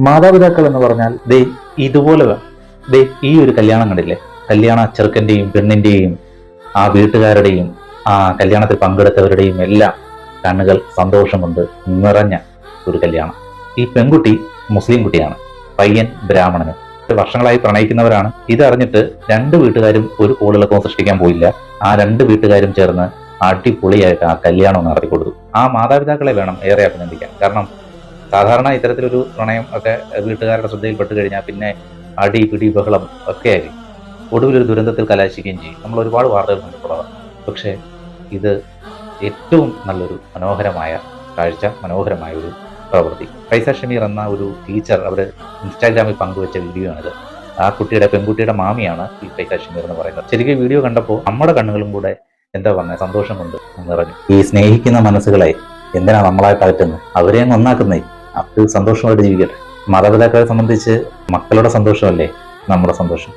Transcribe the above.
മാതാപിതാക്കൾ എന്ന് പറഞ്ഞാൽ ഇതുപോലെ ഈ ഒരു കല്യാണം കണ്ടില്ലേ, കല്യാണ ചെറുക്കന്റെയും പെണ്ണിന്റെയും ആ വീട്ടുകാരുടെയും ആ കല്യാണത്തിൽ പങ്കെടുത്തവരുടെയും എല്ലാം കണ്ണുകൾ സന്തോഷം കൊണ്ട് നിറഞ്ഞ ഒരു കല്യാണം. ഈ പെൺകുട്ടി മുസ്ലിം കുട്ടിയാണ്, പയ്യൻ ബ്രാഹ്മണന്. വർഷങ്ങളായി പ്രണയിക്കുന്നവരാണ്. ഇതറിഞ്ഞിട്ട് രണ്ട് വീട്ടുകാരും ഒരു കോളിളക്കവും സൃഷ്ടിക്കാൻ പോയില്ല. ആ രണ്ട് വീട്ടുകാരും ചേർന്ന് അടിപൊളിയായിട്ട് ആ കല്യാണം നടത്തി കൊടുത്തു. ആ മാതാപിതാക്കളെ വേണം ഏറെ അഭിനന്ദിക്കാൻ. കാരണം സാധാരണ ഇത്തരത്തിലൊരു പ്രണയം ഒക്കെ വീട്ടുകാരുടെ ശ്രദ്ധയിൽപ്പെട്ട് കഴിഞ്ഞാൽ പിന്നെ അടി പിടി ബഹളം ഒക്കെ ആയിരിക്കും. ഒടുവിലൊരു ദുരന്തത്തിൽ കലാശിക്കുകയും ചെയ്യും. നമ്മൾ ഒരുപാട് വാർത്തകൾ കണ്ടിട്ടുള്ളതാണ്. പക്ഷേ ഇത് ഏറ്റവും നല്ലൊരു മനോഹരമായ കാഴ്ച, മനോഹരമായ ഒരു പ്രവൃത്തി. ഫൈസ ഷമീർ എന്ന ഒരു ടീച്ചർ അവർ ഇൻസ്റ്റാഗ്രാമിൽ പങ്കുവെച്ച വീഡിയോ ആണിത്. ആ പെൺകുട്ടിയുടെ മാമിയാണ് ഈ ഫൈസ ഷമീർ എന്ന് പറയുന്നത്. ശരിക്കും വീഡിയോ കണ്ടപ്പോൾ നമ്മുടെ കണ്ണുകളും കൂടെ എന്താ പറഞ്ഞത്, സന്തോഷം കൊണ്ട് നിറഞ്ഞു. ഈ സ്നേഹിക്കുന്ന മനസ്സുകളെ എന്തിനാ നമ്മളായിട്ട് അകറ്റുന്നത്? അവരെ അങ്ങ് ഒന്നാക്കുന്നേ. അത് സന്തോഷമായിട്ട് ജീവിക്കട്ടെ. മാതാപിതാക്കളെ സംബന്ധിച്ച് മക്കളുടെ സന്തോഷമല്ലേ നമ്മുടെ സന്തോഷം.